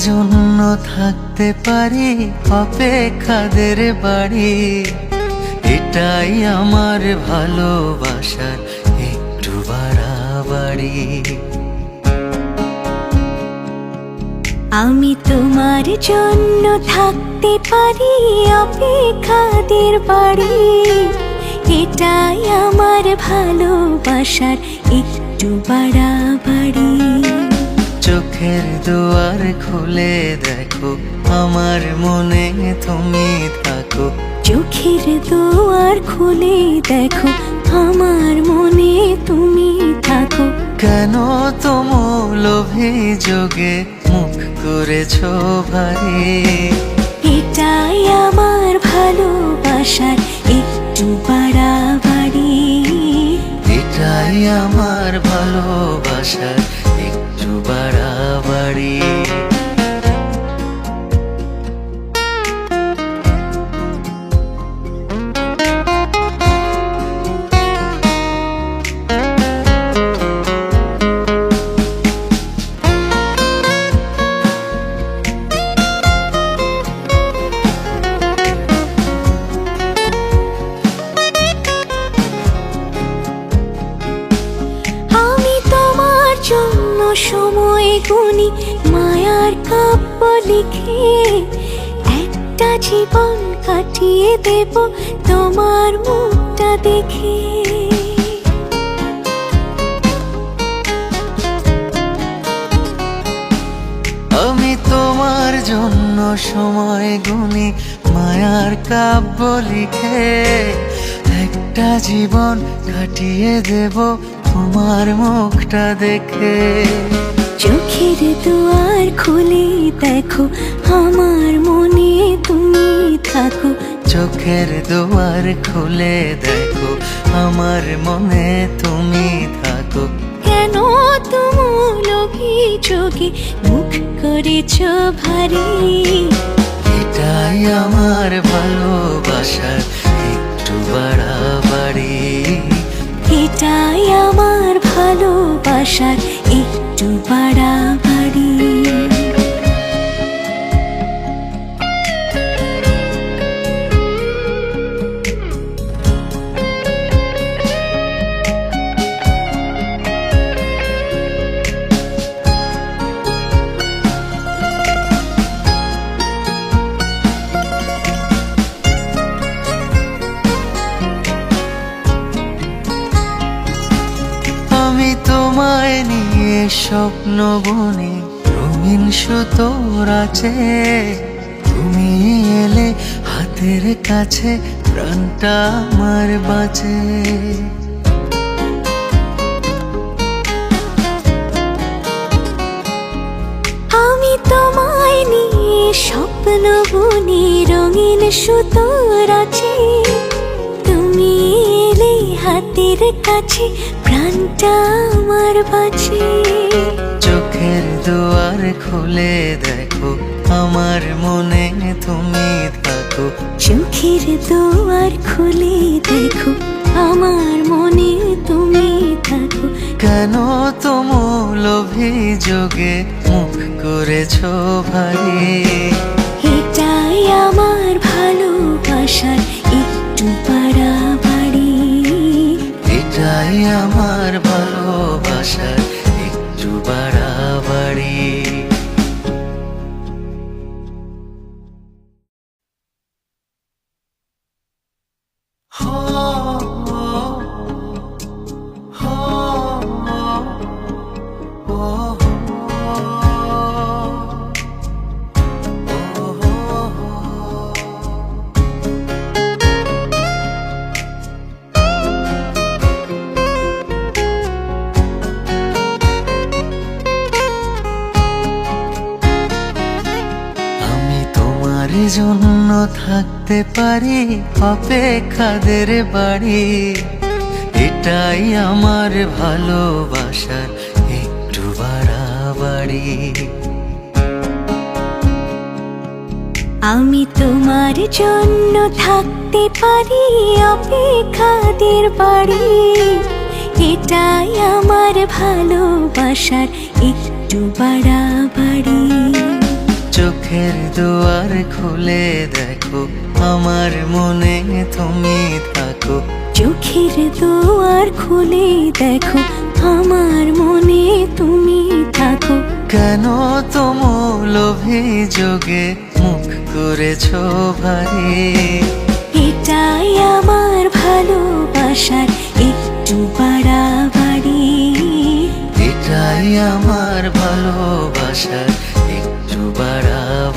জন্য থাকতে পারি অপেক্ষাদের বাড়ি, এটাই আমার ভালোবাসার একটু বাড়াবাড়ি। আমি তোমার জন্য থাকতে পারি অপেক্ষাদের বাড়ি, এটাই আমার ভালোবাসার একটু বাড়াবাড়ি। চোখের দুয়ার খুলে দেখো আমার মনে তুমি থাকো, চোখের দুয়ার খুলে দেখো আমার মনে তুমি থাকো। কেন তোমরা লোভী যোগে মুখ করেছো ভারী, এটাই আমার ভালোবাসার একটু বাড়াবাড়ি। এটাই আমার ভালোবাসার একটু বাড়াবাড়ি। সময় গুনি মায়ার কাব্য লিখে একটা জীবন কাটিয়ে দেব তোমার মুখটা দেখে। আমি তোমার জন্য সময় গুনি মায়ার কাব্য লিখে একটা জীবন কাটিয়ে দেব তোমার মুখটা দেখে। চোখের দুয়ার খুলে দেখো আমার মনে তুমি থাকো, চোখের দুয়ার খুলে দেখো আমার মনে তুমি থাকো। কেন তুমি লোভী যোগে মুখ করেছো ভারী, এটাই আমার ভালোবাসার একটু বাড়াবাড়ি। এটাই আমার ভালোবাসার একটু বাড়াবাড়ি। আমি তোমায় নিয়ে স্বপ্ন বুনি রঙিন সুতোর আছে, তুমি এলে হাতের কাছে প্রাণটা আমার বাঁচে। আমি তোমায় নিয়ে স্বপ্ন বুনি রঙিন সুতোর আছে, তুমি এলে হাতের কাছে প্রাণটা আমার বাঁচে। চোখের দুয়ার খুলে দেখো আমার মনে তুমি থাকো, চোখের দুয়ার খুলে দেখো আমার মনে তুমি থাকো। কেন তোমরা লোভী যোগে মুখ করেছো ভারী, এটাই আমার ভালোবাসার একটু বাড়াবাড়ি। এটাই আমার ভালোবাসার একটু বাড়াবাড়ি। তোমার জন্য থাকতে পারি অপেক্ষাদের বাড়ি, এটাই আমার ভালোবাসার একটু বাড়াবাড়ি। আমি তোমার জন্য থাকতে পারি অপেক্ষাদের বাড়ি, এটাই আমার ভালোবাসার একটু বাড়াবাড়ি। চোখের দুয়ার খুলে দেখো আমার মনে তুমি থাকো, চোখের দুয়ার খুলে দেখো আমার মনে তুমি থাকো। কেন তোমার লোভী যোগে মুখ করেছো ভারী, এটাই আমার ভালোবাসার একটু বাড়াবাড়ি। এটাই আমার ভালোবাসার একটু বাড়াবাড়ি।